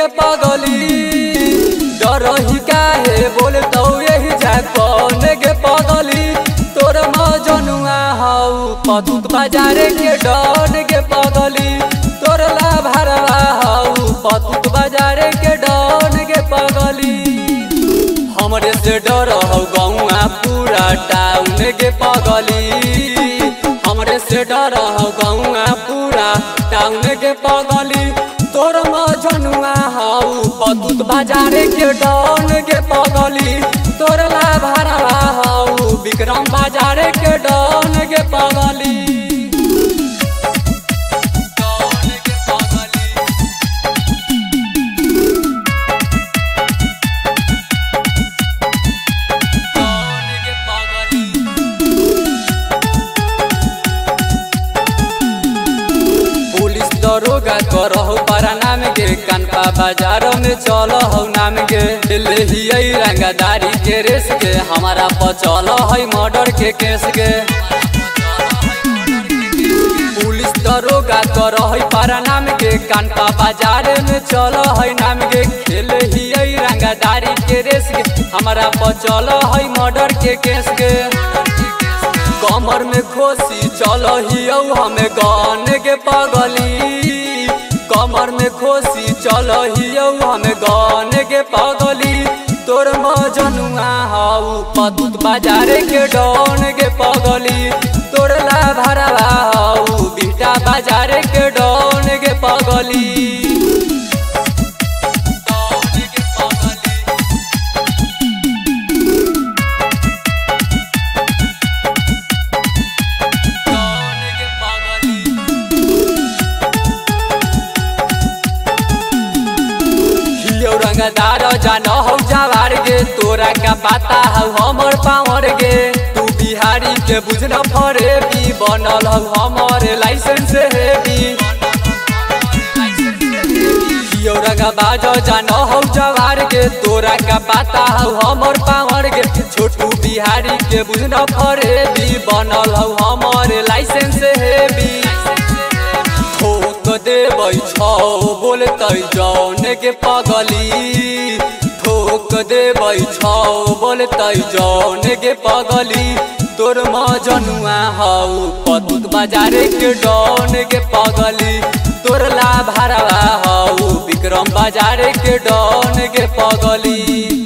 के पगली डरही काहे बोलतौ यही जा कौन के पगली तोर मजनुआ हौ पतुत बाजारे के डन के पगली तोर लाभरवा हौ पतुत बाजारे के डन के पगली हमरे से डर हौ गौआ पूरा टाउन के पगली हमरे से डर हौ गौआ पूरा टाउन के पगली तोर मजनुआ हौ पतुत बाजारे के डन के पगली तोर लाभरवा हौ विक्रम बाजारे के डन के पगली दरोगा करहु पारा नाम के कानपा बाजार में चल हौ नाम के लेहियै रंगदारी के रेस के हमारा पचल है मर्डर के केस के पुलिस दरोगा करहु पारा नाम के कानपा बाजार में चल है नाम के लेहियै रंगदारी के रेस के हमारा पचल है मर्डर के केस के कमर में खोसी चल हियौ हमें गन के पगली कमर में खोसी चल हियौ हमें गन के पगली तोर मजनुआ हौ पतुत बाजारे के डन के पगली तोर लाभरवा हौ बिटा बाजारे के डन के पगली रंगदार जान हौ जवार गे तोरा का पता हौ हमर पावर गे तू बिहारी के बुझन फरेबी बनल हौ हमर लाइसेंस हेबी रंगबाज जान हौ जवार गे तोरा का पता हौ हमर पावर गे छोटू बिहारी के बुझन फरेबी बनल हौ हमर लाइसेंस हेबी देबै छौ बोलतै जौन के पगली ठोक देबै छौ बोलतै जौन के पगली तोर मजनुआ हौ पतुत बाजारे के डन के पगली तोर लाभरवा हौ विक्रम बाजारे के डन के पगली।